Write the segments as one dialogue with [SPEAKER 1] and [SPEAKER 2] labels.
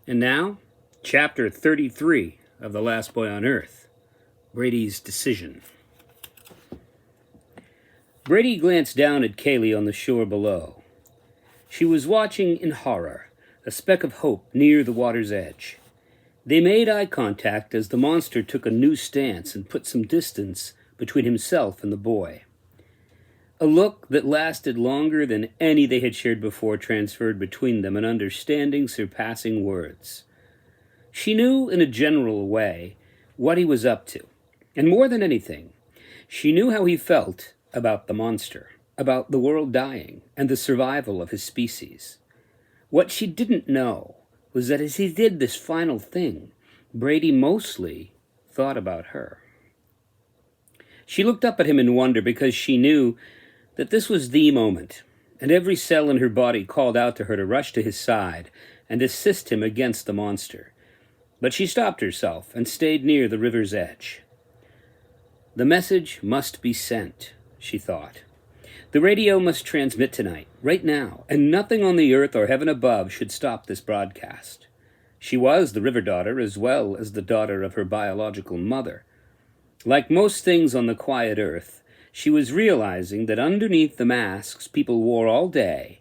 [SPEAKER 1] And now, Chapter 33 of The Last Boy on Earth, Brady's Decision. Brady glanced down at Kaylee on the shore below. She was watching in horror, a speck of hope near the water's edge. They made eye contact as the monster took a new stance and put some distance between himself and the boy. A look that lasted longer than any they had shared before transferred between them, an understanding surpassing words. She knew in a general way what he was up to, and more than anything, she knew how he felt about the monster, about the world dying, and the survival of his species. What she didn't know was that as he did this final thing, Brady mostly thought about her. She looked up at him in wonder because she knew that this was the moment, and every cell in her body called out to her to rush to his side and assist him against the monster. But she stopped herself and stayed near the river's edge. The message must be sent, she thought. The radio must transmit tonight, right now, and nothing on the earth or heaven above should stop this broadcast. She was the river daughter as well as the daughter of her biological mother. Like most things on the quiet earth, she was realizing that underneath the masks people wore all day,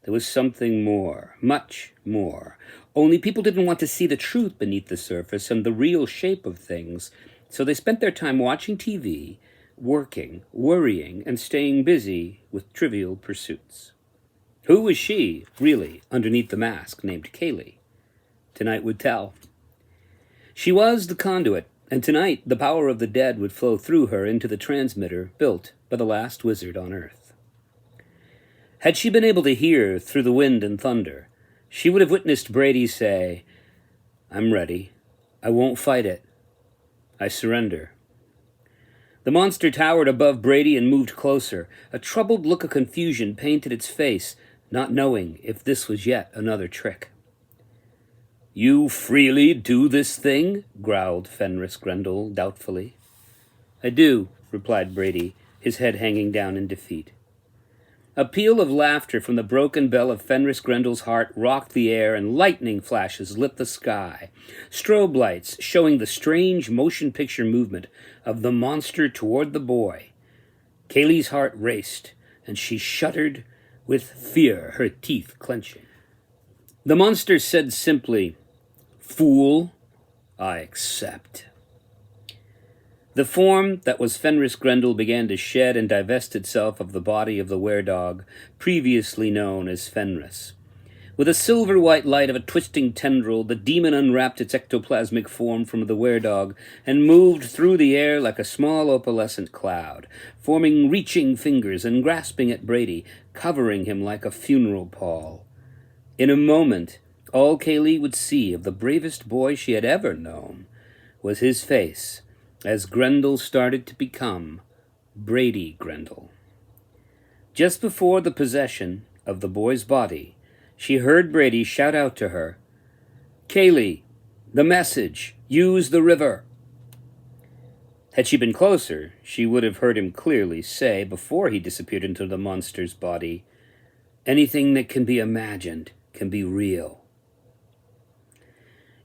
[SPEAKER 1] there was something more, much more. Only people didn't want to see the truth beneath the surface and the real shape of things, so they spent their time watching TV, working, worrying, and staying busy with trivial pursuits. Who was she, really, underneath the mask named Kaylee? Tonight would tell. She was the conduit, and tonight the power of the dead would flow through her into the transmitter built by the last wizard on Earth. Had she been able to hear through the wind and thunder, she would have witnessed Brady say, "I'm ready. I won't fight it. I surrender." The monster towered above Brady and moved closer. A troubled look of confusion painted its face, not knowing if this was yet another trick. "You freely do this thing?" growled Fenris Grendel doubtfully. "I do," replied Brady, his head hanging down in defeat. A peal of laughter from the broken bell of Fenris Grendel's heart rocked the air, and lightning flashes lit the sky, strobe lights showing the strange motion picture movement of the monster toward the boy. Kaylee's heart raced, and she shuddered with fear, her teeth clenching. The monster said simply, "Fool, I accept." The form that was Fenris Grendel began to shed and divest itself of the body of the were-dog, previously known as Fenris. With a silver-white light of a twisting tendril, the demon unwrapped its ectoplasmic form from the were-dog and moved through the air like a small opalescent cloud, forming reaching fingers and grasping at Brady, covering him like a funeral pall. In a moment, all Kaylee would see of the bravest boy she had ever known was his face, as Grendel started to become Brady Grendel. Just before the possession of the boy's body, she heard Brady shout out to her, "Kaylee, the message, use the river." Had she been closer, she would have heard him clearly say, before he disappeared into the monster's body, "Anything that can be imagined can be real."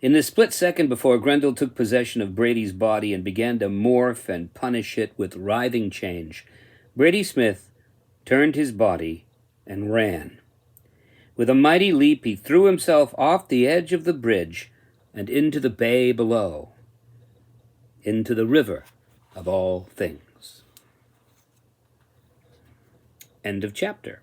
[SPEAKER 1] In the split second before Grendel took possession of Brady's body and began to morph and punish it with writhing change, Brady Smith turned his body and ran. With a mighty leap, he threw himself off the edge of the bridge and into the bay below, into the river of all things. End of chapter.